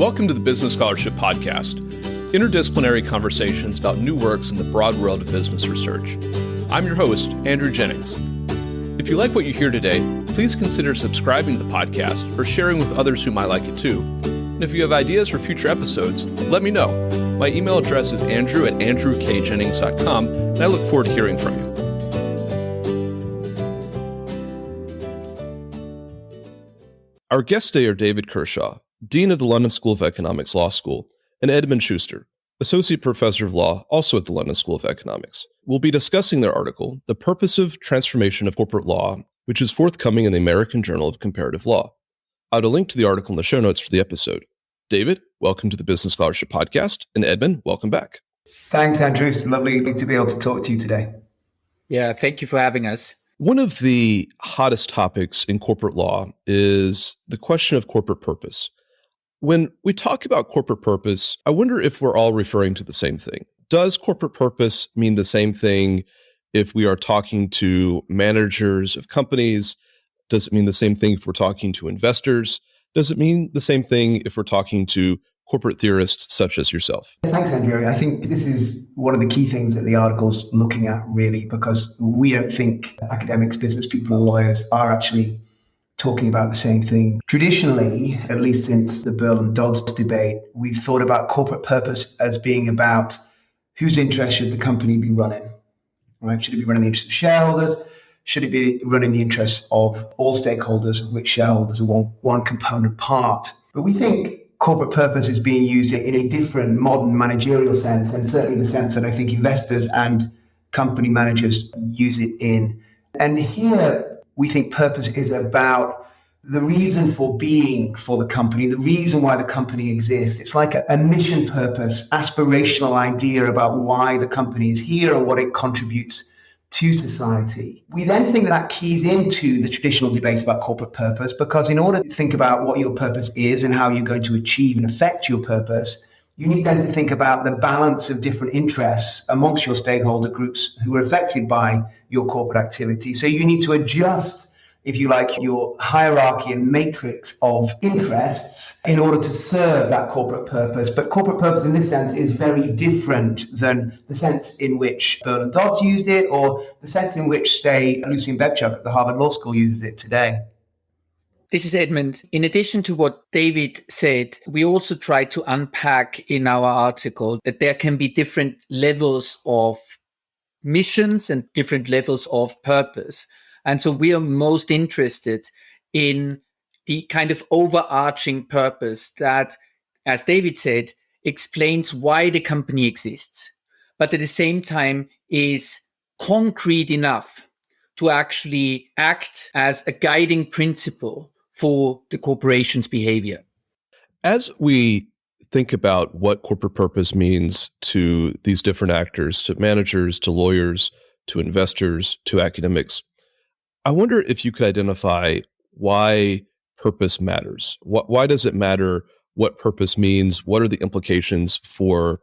Welcome to the Business Scholarship Podcast, interdisciplinary conversations about new works in the broad world of business research. I'm your host, Andrew Jennings. If you like what you hear today, please consider subscribing to the podcast or sharing with others who might like it too. And if you have ideas for future episodes, let me know. My email address is andrew@andrewkjennings.com, and I look forward to hearing from you. Our guests today are David Kershaw, Dean of the London School of Economics Law School, and Edmund Schuster, Associate Professor of Law, also at the London School of Economics. We'll be discussing their article, The Purposive Transformation of Corporate Law, which is forthcoming in the American Journal of Comparative Law. I'll add a link to the article in the show notes for the episode. David, welcome to the Business Scholarship Podcast, and Edmund, welcome back. Thanks, Andrew. It's lovely to be able to talk to you today. Yeah, thank you for having us. One of the hottest topics in corporate law is the question of corporate purpose. When we talk about corporate purpose, I wonder if we're all referring to the same thing. Does corporate purpose mean the same thing if we are talking to managers of companies? Does it mean the same thing if we're talking to investors? Does it mean the same thing if we're talking to corporate theorists such as yourself? Thanks, Andrew. I think this is one of the key things that the article's looking at, really, because we don't think academics, business people, and lawyers are actually talking about the same thing. Traditionally, at least since the Burl and Dodds debate, we've thought about corporate purpose as being about whose interest should the company be running, right? Should it be running the interests of shareholders? Should it be running the interests of all stakeholders, of which shareholders are one component part? But we think corporate purpose is being used in a different modern managerial sense, and certainly the sense that I think investors and company managers use it in. And here we think purpose is about the reason for being for the company, the reason why the company exists. It's like a mission purpose, aspirational idea about why the company is here and what it contributes to society. We then think that keys into the traditional debate about corporate purpose, because in order to think about what your purpose is and how you're going to achieve and affect your purpose, you need then to think about the balance of different interests amongst your stakeholder groups who are affected by your corporate activity. So you need to adjust, if you like, your hierarchy and matrix of interests in order to serve that corporate purpose. But corporate purpose in this sense is very different than the sense in which Burl and Dodds used it, or the sense in which, say, Lucian Bebchuk at the Harvard Law School uses it today. This is Edmund. In addition to what David said, we also try to unpack in our article that there can be different levels of missions and different levels of purpose. And so we are most interested in the kind of overarching purpose that, as David said, explains why the company exists, but at the same time is concrete enough to actually act as a guiding principle for the corporation's behavior. As we think about what corporate purpose means to these different actors, to managers, to lawyers, to investors, to academics, I wonder if you could identify why purpose matters. Why does it matter what purpose means? What are the implications for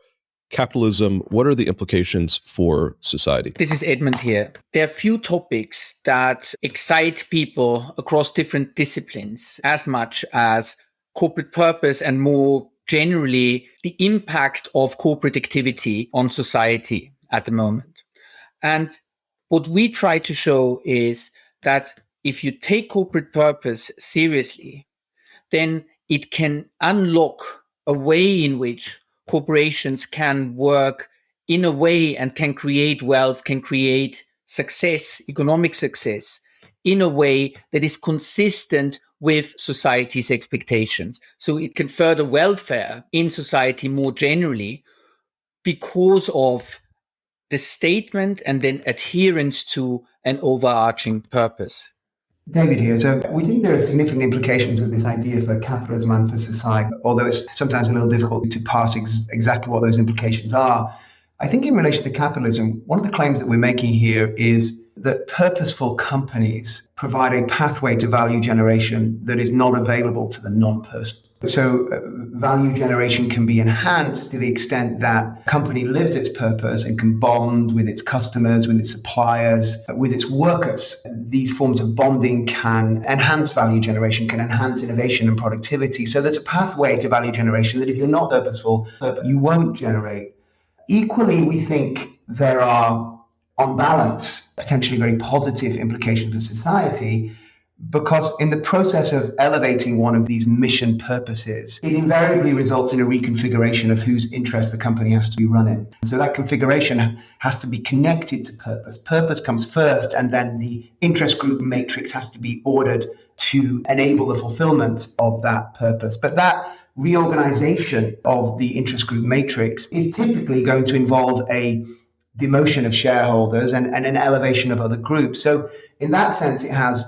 capitalism? What are the implications for society? This is Edmund here. There are few topics that excite people across different disciplines as much as corporate purpose and, more generally, the impact of corporate activity on society at the moment. And what we try to show is that if you take corporate purpose seriously, then it can unlock a way in which corporations can work in a way and can create wealth, can create success, economic success, in a way that is consistent with society's expectations. So it can further welfare in society more generally because of the statement and then adherence to an overarching purpose. David here. So we think there are significant implications of this idea for capitalism and for society, although it's sometimes a little difficult to parse exactly what those implications are. I think in relation to capitalism, one of the claims that we're making here is that purposeful companies provide a pathway to value generation that is not available to the So value generation can be enhanced to the extent that a company lives its purpose and can bond with its customers, with its suppliers, with its workers. These forms of bonding can enhance value generation, can enhance innovation and productivity. So there's a pathway to value generation that if you're not purposeful, you won't generate. Equally, we think there are, on balance, potentially very positive implications for society, because in the process of elevating one of these mission purposes, it invariably results in a reconfiguration of whose interest the company has to be running. So that configuration has to be connected to purpose. Purpose comes first, and then the interest group matrix has to be ordered to enable the fulfillment of that purpose. But that reorganization of the interest group matrix is typically going to involve a demotion of shareholders and an elevation of other groups. So in that sense, it has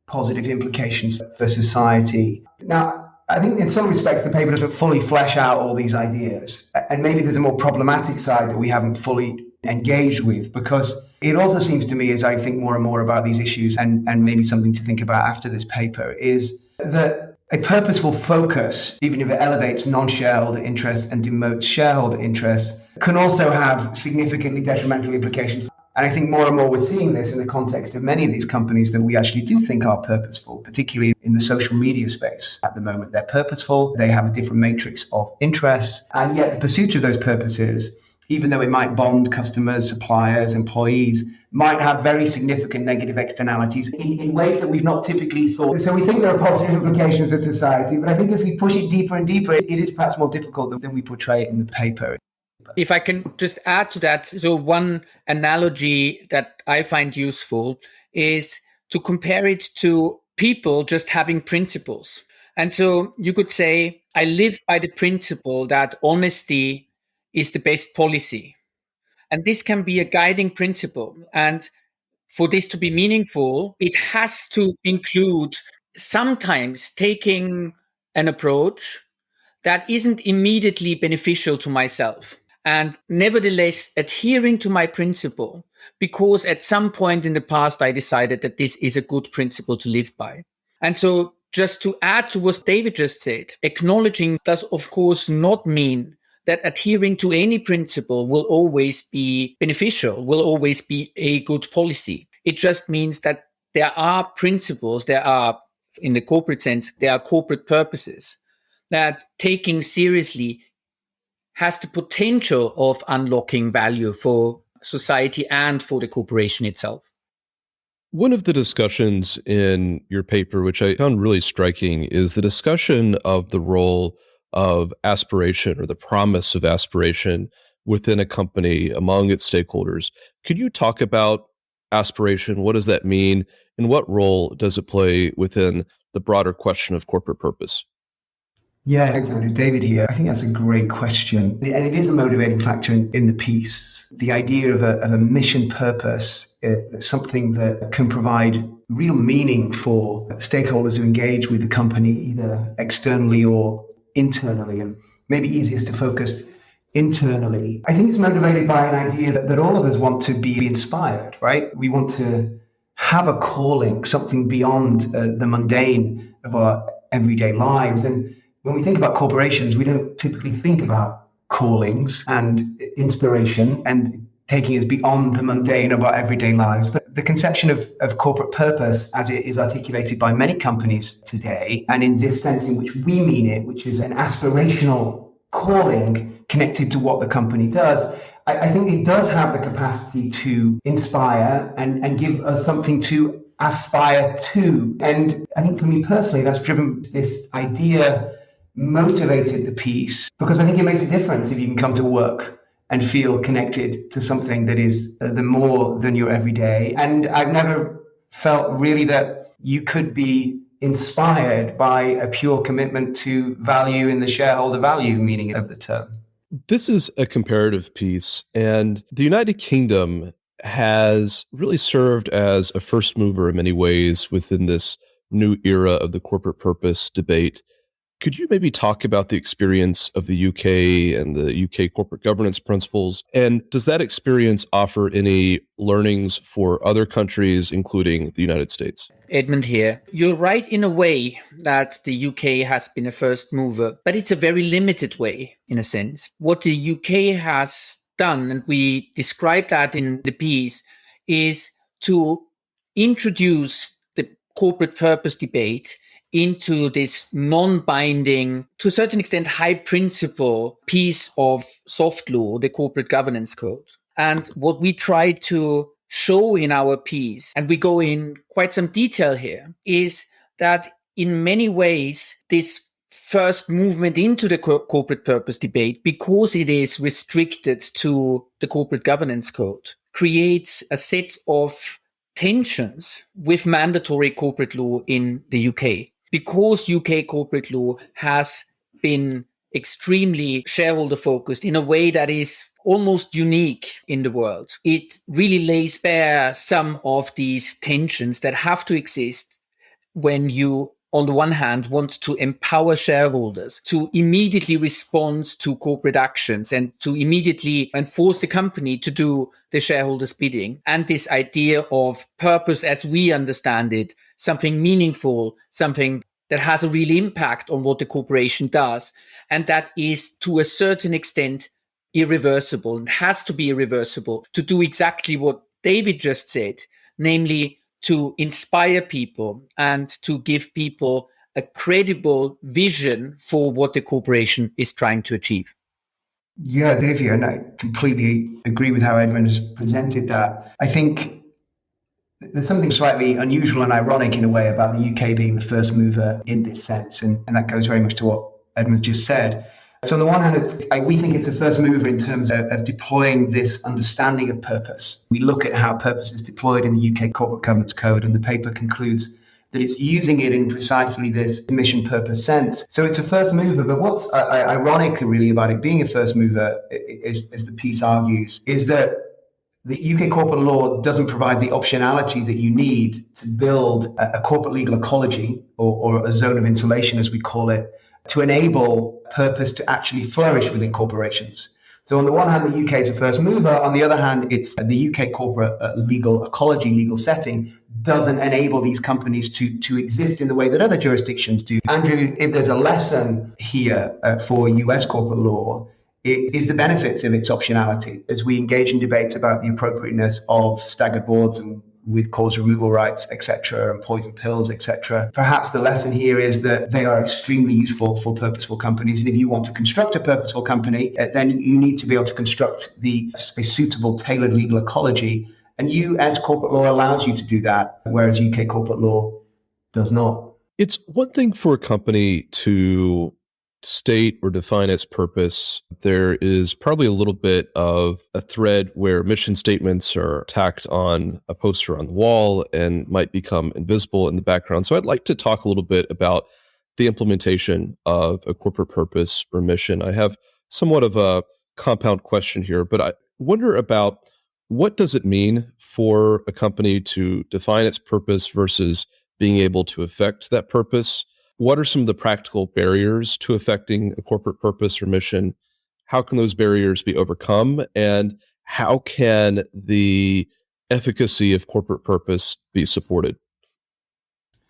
positive implications for society. Now, I think in some respects, the paper doesn't fully flesh out all these ideas. And maybe there's a more problematic side that we haven't fully engaged with, because it also seems to me, as I think more and more about these issues, and maybe something to think about after this paper, is that a purposeful focus, even if it elevates non-shareholder interests and demotes shareholder interests, can also have significantly detrimental implications. And I think more and more we're seeing this in the context of many of these companies that we actually do think are purposeful, particularly in the social media space at the moment. They're purposeful, they have a different matrix of interests, and yet the pursuit of those purposes, even though it might bond customers, suppliers, employees, might have very significant negative externalities in ways that we've not typically thought. So we think there are positive implications for society, but I think as we push it deeper and deeper, it is perhaps more difficult than we portray it in the paper. If I can just add to that, so one analogy that I find useful is to compare it to people just having principles. And so you could say, I live by the principle that honesty is the best policy. And this can be a guiding principle. And for this to be meaningful, it has to include sometimes taking an approach that isn't immediately beneficial to myself, and nevertheless adhering to my principle, because at some point in the past, I decided that this is a good principle to live by. And so just to add to what David just said, acknowledging does of course not mean that adhering to any principle will always be beneficial, will always be a good policy. It just means that there are principles, there are, in the corporate sense, there are corporate purposes that taking seriously has the potential of unlocking value for society and for the corporation itself. One of the discussions in your paper, which I found really striking, is the discussion of the role of aspiration or the promise of aspiration within a company among its stakeholders. Could you talk about aspiration? What does that mean? And what role does it play within the broader question of corporate purpose? Yeah, thanks, Andrew. David here. I think that's a great question. And it is a motivating factor in the piece. The idea of a mission purpose, something that can provide real meaning for stakeholders who engage with the company, either externally or internally, and maybe easiest to focus internally. I think it's motivated by an idea that all of us want to be inspired, right? We want to have a calling, something beyond the mundane of our everyday lives. And when we think about corporations, we don't typically think about callings and inspiration and taking us beyond the mundane of our everyday lives. But the conception of corporate purpose, as it is articulated by many companies today, and in this sense in which we mean it, which is an aspirational calling connected to what the company does, I think it does have the capacity to inspire and give us something to aspire to. And I think for me personally, that's driven this idea, motivated the piece, because I think it makes a difference if you can come to work and feel connected to something that is the more than your everyday. And I've never felt really that you could be inspired by a pure commitment to value in the shareholder value meaning of the term. This is a comparative piece, and the United Kingdom has really served as a first mover in many ways within this new era of the corporate purpose debate. Could you maybe talk about the experience of the UK and the UK corporate governance principles? And does that experience offer any learnings for other countries, including the United States? Edmund here. You're right in a way that the UK has been a first mover, but it's a very limited way in a sense. What the UK has done, and we describe that in the piece, is to introduce the corporate purpose debate into this non-binding, to a certain extent, high principle piece of soft law, the corporate governance code. And what we try to show in our piece, and we go in quite some detail here, is that in many ways, this first movement into the corporate purpose debate, because it is restricted to the corporate governance code, creates a set of tensions with mandatory corporate law in the UK. Because UK corporate law has been extremely shareholder focused in a way that is almost unique in the world, it really lays bare some of these tensions that have to exist when you, on the one hand, want to empower shareholders to immediately respond to corporate actions and to immediately enforce the company to do the shareholders' bidding. And this idea of purpose as we understand it, something meaningful, something that has a real impact on what the corporation does. And that is, to a certain extent, irreversible and has to be irreversible to do exactly what David just said, namely to inspire people and to give people a credible vision for what the corporation is trying to achieve. Yeah, David, and I completely agree with how Edmund has presented that. I think there's something slightly unusual and ironic in a way about the UK being the first mover in this sense, and that goes very much to what Edmund just said. So on the one hand, we think it's a first mover in terms of deploying this understanding of purpose. We look at how purpose is deployed in the UK Corporate Governance Code, and the paper concludes that it's using it in precisely this mission purpose sense. So it's a first mover, but what's ironic really about it being a first mover, as the piece argues, is that the UK corporate law doesn't provide the optionality that you need to build a corporate legal ecology or a zone of insulation, as we call it, to enable purpose to actually flourish within corporations. So on the one hand, the UK is a first mover. On the other hand, it's the UK corporate legal ecology, legal setting doesn't enable these companies to exist in the way that other jurisdictions do. Andrew, if there's a lesson here for US corporate law, it is the benefits of its optionality. As we engage in debates about the appropriateness of staggered boards and with cause removal rights, etc., and poison pills, etc. Perhaps the lesson here is that they are extremely useful for purposeful companies. And if you want to construct a purposeful company, then you need to be able to construct a suitable, tailored legal ecology. And US corporate law allows you to do that, whereas UK corporate law does not. It's one thing for a company to state or define its purpose. There is probably a little bit of a thread where mission statements are tacked on a poster on the wall and might become invisible in the background. So I'd like to talk a little bit about the implementation of a corporate purpose or mission. I have somewhat of a compound question here, but I wonder about what does it mean for a company to define its purpose versus being able to affect that purpose? What are some of the practical barriers to affecting a corporate purpose or mission? How can those barriers be overcome? And how can the efficacy of corporate purpose be supported?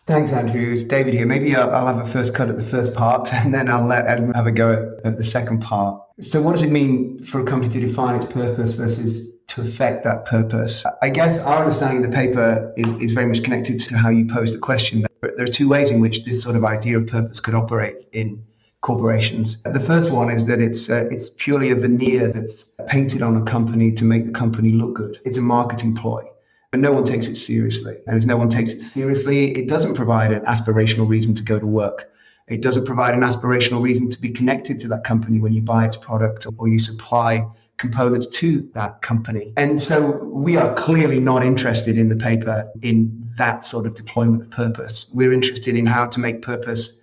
Thanks, Andrew. It's David here. Maybe I'll have a first cut at the first part, and then I'll let Edmund have a go at the second part. So what does it mean for a company to define its purpose versus to affect that purpose? I guess our understanding of the paper is very much connected to how you pose the question. There are two ways in which this sort of idea of purpose could operate in corporations. The first one is that it's purely a veneer that's painted on a company to make the company look good. It's a marketing ploy, but no one takes it seriously. And as no one takes it seriously, it doesn't provide an aspirational reason to go to work. It doesn't provide an aspirational reason to be connected to that company when you buy its product or you supply components to that company. And so we are clearly not interested in the paper in that sort of deployment of purpose. We're interested in how to make purpose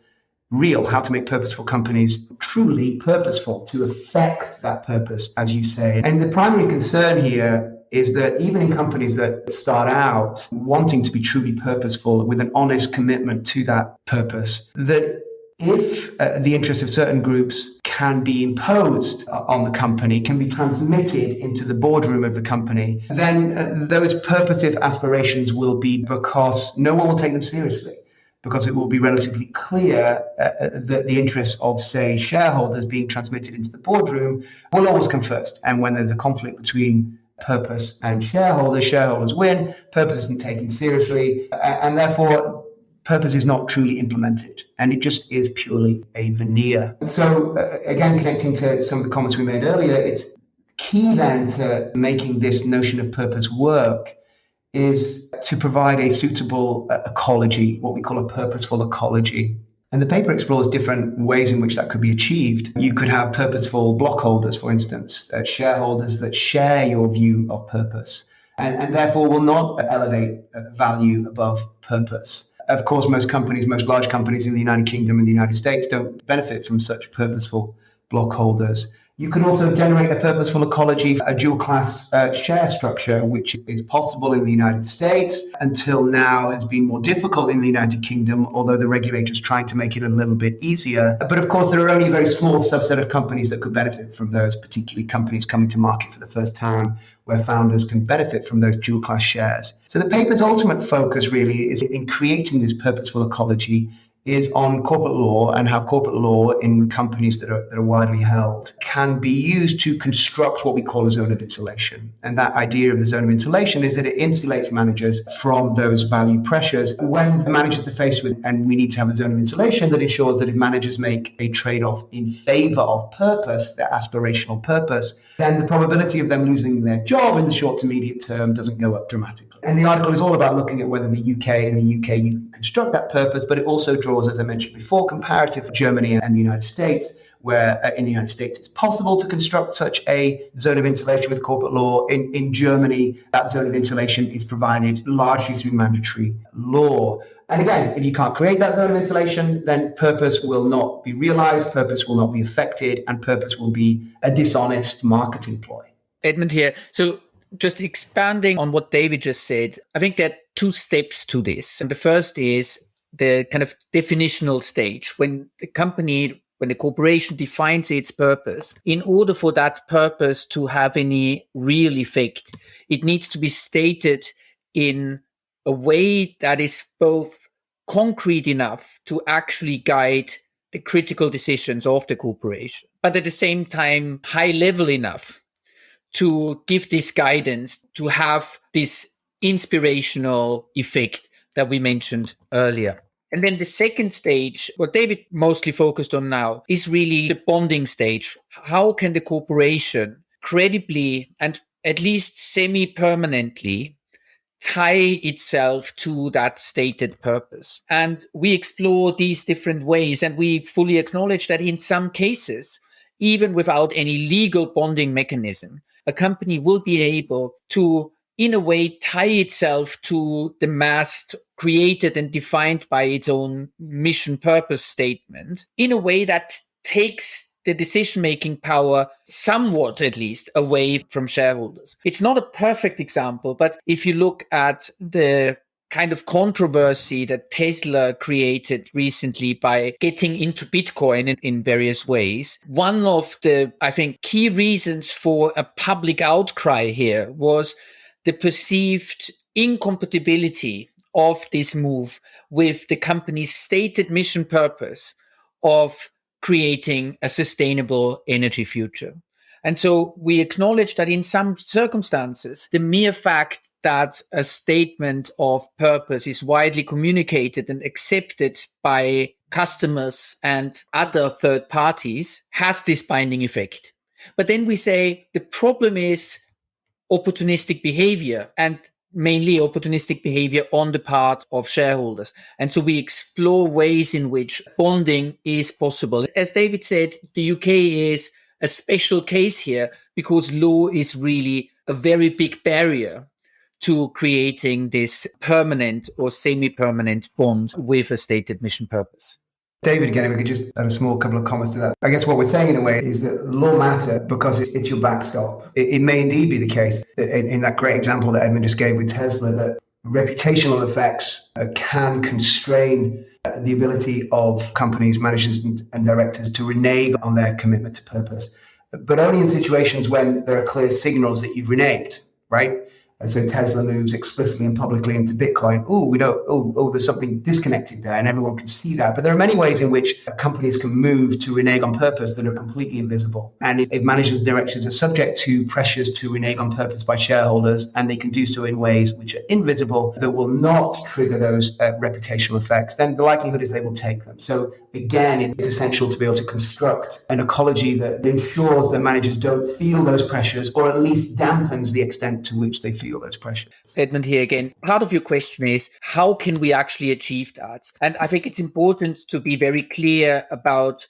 real, how to make purposeful companies truly purposeful, to affect that purpose, as you say. And the primary concern here is that even in companies that start out wanting to be truly purposeful with an honest commitment to that purpose, that if the interests of certain groups can be imposed on the company, can be transmitted into the boardroom of the company, then those purposive aspirations will be because no one will take them seriously, because it will be relatively clear that the interests of, say, shareholders being transmitted into the boardroom will always come first. And when there's a conflict between purpose and shareholders win, purpose isn't taken seriously, and therefore purpose is not truly implemented, and it just is purely a veneer. So again, connecting to some of the comments we made earlier, it's key then to making this notion of purpose work is to provide a suitable ecology, what we call a purposeful ecology. And the paper explores different ways in which that could be achieved. You could have purposeful blockholders, for instance, shareholders that share your view of purpose and therefore will not elevate value above purpose. Of course, most large companies in the United Kingdom and the United States don't benefit from such purposeful blockholders. You can also generate a purposeful ecology, a dual class share structure, which is possible in the United States. Until now has been more difficult in the United Kingdom, although the regulator is trying to make it a little bit easier. But of course, there are only a very small subset of companies that could benefit from those, particularly companies coming to market for the first time, where founders can benefit from those dual class shares. So the paper's ultimate focus really is in creating this purposeful ecology is on corporate law and how corporate law in companies that are widely held can be used to construct what we call a zone of insulation. And that idea of the zone of insulation is that it insulates managers from those value pressures. When the managers are faced with, and we need to have a zone of insulation that ensures that if managers make a trade-off in favor of purpose, their aspirational purpose, then the probability of them losing their job in the short to medium term doesn't go up dramatically. And the article is all about looking at whether in the UK you can construct that purpose, but it also draws, as I mentioned before, comparative for Germany and the United States, where in the United States it's possible to construct such a zone of insulation with corporate law. In Germany, that zone of insulation is provided largely through mandatory law. And again, if you can't create that zone of insulation, then purpose will not be realized, purpose will not be affected, and purpose will be a dishonest marketing ploy. Edmund here. So just expanding on what David just said, I think there are two steps to this. And the first is the kind of definitional stage. When the corporation defines its purpose, in order for that purpose to have any real effect, it needs to be stated in a way that is both concrete enough to actually guide the critical decisions of the corporation, but at the same time, high level enough to give this guidance, to have this inspirational effect that we mentioned earlier. And then the second stage, what David mostly focused on now, is really the bonding stage. How can the corporation credibly and at least semi-permanently tie itself to that stated purpose? And we explore these different ways, and we fully acknowledge that in some cases, even without any legal bonding mechanism, a company will be able to, in a way, tie itself to the mast created and defined by its own mission purpose statement in a way that takes the decision-making power somewhat, at least, away from shareholders. It's not a perfect example, but if you look at the kind of controversy that Tesla created recently by getting into Bitcoin in various ways, one of the, I think, key reasons for a public outcry here was the perceived incompatibility of this move with the company's stated mission purpose of creating a sustainable energy future. And so we acknowledge that in some circumstances, the mere fact that a statement of purpose is widely communicated and accepted by customers and other third parties has this binding effect. But then we say the problem is opportunistic behavior, and mainly opportunistic behavior on the part of shareholders. And so we explore ways in which bonding is possible. As David said, the UK is a special case here because law is really a very big barrier to creating this permanent or semi-permanent bond with a stated mission purpose. David, again, if we could just add a small couple of comments to that. I guess what we're saying in a way is that law matter because it's your backstop. It may indeed be the case that in that great example that Edmund just gave with Tesla, that reputational effects can constrain the ability of companies, managers, and directors to renege on their commitment to purpose, but only in situations when there are clear signals that you've reneged, right? And so Tesla moves explicitly and publicly into Bitcoin. There's something disconnected there, and everyone can see that. But there are many ways in which companies can move to renege on purpose that are completely invisible. And if managers and directors are subject to pressures to renege on purpose by shareholders, and they can do so in ways which are invisible, that will not trigger those reputational effects, then the likelihood is they will take them. So again, it's essential to be able to construct an ecology that ensures that managers don't feel those pressures, or at least dampens the extent to which they feel those pressures. Edmund here again. Part of your question is, how can we actually achieve that? And I think it's important to be very clear about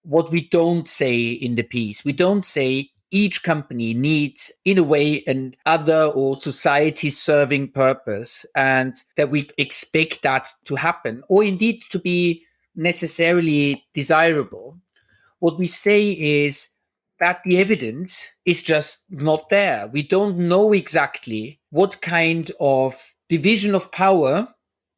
what we don't say in the piece. We don't say each company needs, in a way, an other or society-serving purpose, and that we expect that to happen, or indeed to be necessarily desirable. What we say is that the evidence is just not there. We don't know exactly what kind of division of power,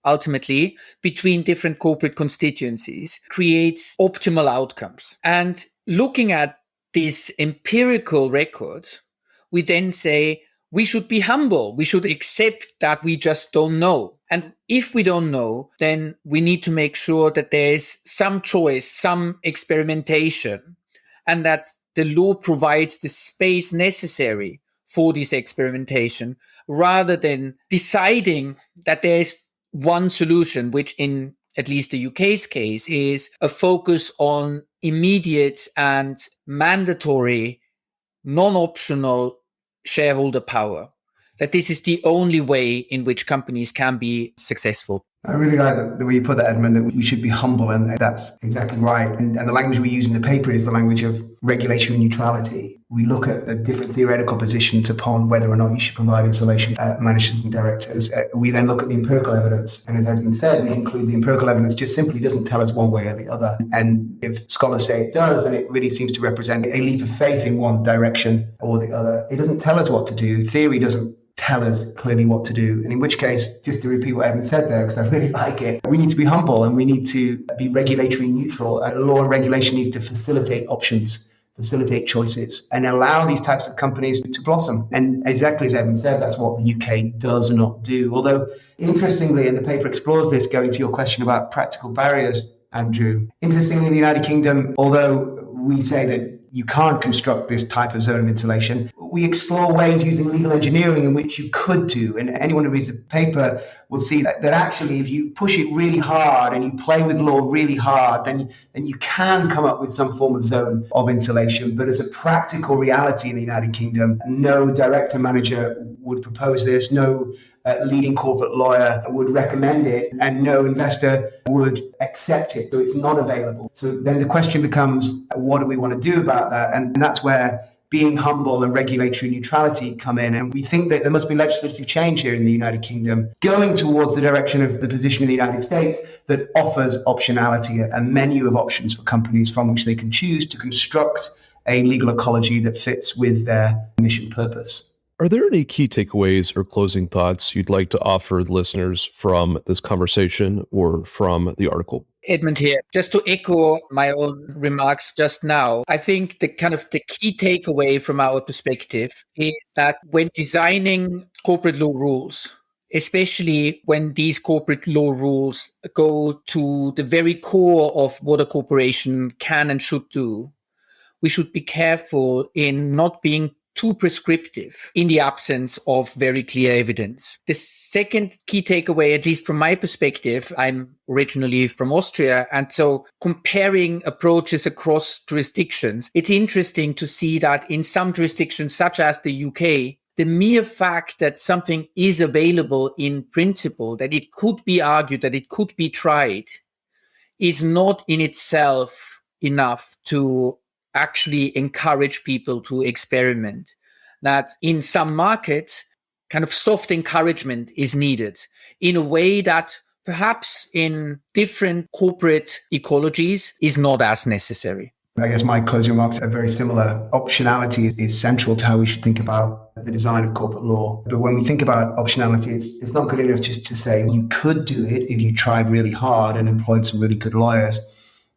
ultimately, between different corporate constituencies creates optimal outcomes. And looking at this empirical record, we then say we should be humble. We should accept that we just don't know. And if we don't know, then we need to make sure that there is some choice, some experimentation, and that the law provides the space necessary for this experimentation, rather than deciding that there is one solution, which in at least the UK's case is a focus on immediate and mandatory, non-optional shareholder power. That this is the only way in which companies can be successful. I really like the way you put that, Edmund, that we should be humble, and that's exactly right. And the language we use in the paper is the language of regulatory neutrality. We look at the different theoretical positions upon whether or not you should provide information to managers and directors. We then look at the empirical evidence. And as Edmund said, we include the empirical evidence just simply doesn't tell us one way or the other. And if scholars say it does, then it really seems to represent a leap of faith in one direction or the other. It doesn't tell us what to do. Theory doesn't tell us clearly what to do. And in which case, just to repeat what Edmund said there, because I really like it, we need to be humble and we need to be regulatory neutral. Law and regulation needs to facilitate options, facilitate choices, and allow these types of companies to blossom. And exactly as Edmund said, that's what the UK does not do. Although, interestingly, and the paper explores this, going to your question about practical barriers, Andrew, interestingly, in the United Kingdom, although we say that you can't construct this type of zone of insulation, we explore ways using legal engineering in which you could do. And anyone who reads the paper will see that actually, if you push it really hard and you play with law really hard, then you can come up with some form of zone of insulation. But as a practical reality in the United Kingdom, no director manager would propose this, no leading corporate lawyer would recommend it, and no investor would accept it. So it's not available. So then the question becomes, what do we want to do about that? And that's where being humble and regulatory neutrality come in. And we think that there must be legislative change here in the United Kingdom, going towards the direction of the position in the United States that offers optionality, a menu of options for companies from which they can choose to construct a legal ecology that fits with their mission purpose. Are there any key takeaways or closing thoughts you'd like to offer listeners from this conversation or from the article? Edmund here. Just to echo my own remarks just now, I think the key takeaway from our perspective is that when designing corporate law rules, especially when these corporate law rules go to the very core of what a corporation can and should do, we should be careful in not being too prescriptive in the absence of very clear evidence. The second key takeaway, at least from my perspective, I'm originally from Austria, and so comparing approaches across jurisdictions, it's interesting to see that in some jurisdictions, such as the UK, the mere fact that something is available in principle, that it could be argued, that it could be tried, is not in itself enough to actually encourage people to experiment. That in some markets, kind of soft encouragement is needed in a way that perhaps in different corporate ecologies is not as necessary. I guess my closing remarks are very similar. Optionality is central to how we should think about the design of corporate law. But when we think about optionality, it's not good enough just to say you could do it if you tried really hard and employed some really good lawyers.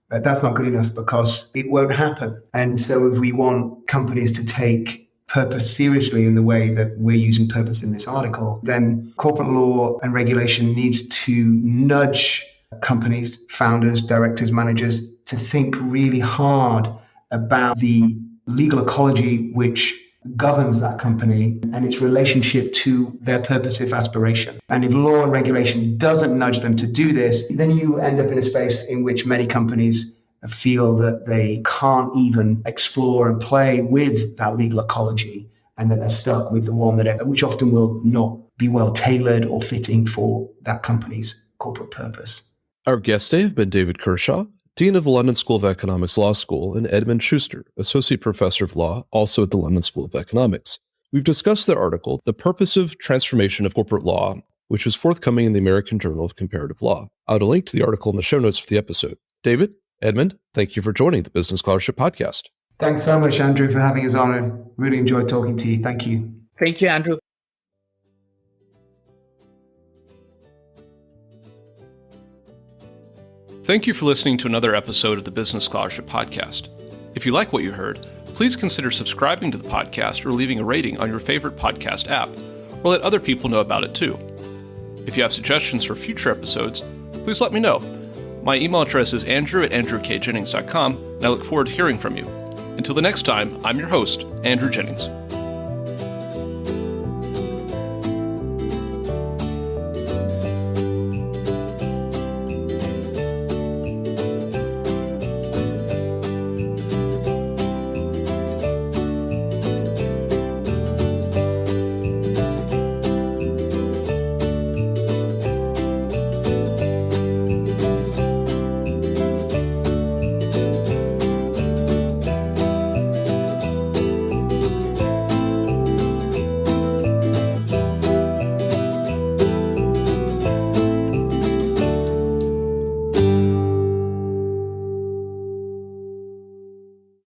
But that's not good enough because it won't happen. And so if we want companies to take purpose seriously in the way that we're using purpose in this article, then corporate law and regulation needs to nudge companies, founders, directors, managers to think really hard about the legal ecology which governs that company and its relationship to their purposive aspiration. And if law and regulation doesn't nudge them to do this, then you end up in a space in which many companies feel that they can't even explore and play with that legal ecology, and that they're stuck with the one which often will not be well tailored or fitting for that company's corporate purpose. Our guests today have been David Kershaw, Dean of the London School of Economics Law School, and Edmund Schuster, Associate Professor of Law, also at the London School of Economics. We've discussed their article, The Purposive Transformation of Corporate Law, which is forthcoming in the American Journal of Comparative Law. I'll add a link to the article in the show notes for the episode. David, Edmund, thank you for joining the Business Scholarship Podcast. Thanks so much, Andrew, for having us on. I really enjoyed talking to you. Thank you. Thank you, Andrew. Thank you for listening to another episode of the Business Scholarship Podcast. If you like what you heard, please consider subscribing to the podcast or leaving a rating on your favorite podcast app, or let other people know about it too. If you have suggestions for future episodes, please let me know. My email address is andrew@andrewkjennings.com, and I look forward to hearing from you. Until the next time, I'm your host, Andrew Jennings.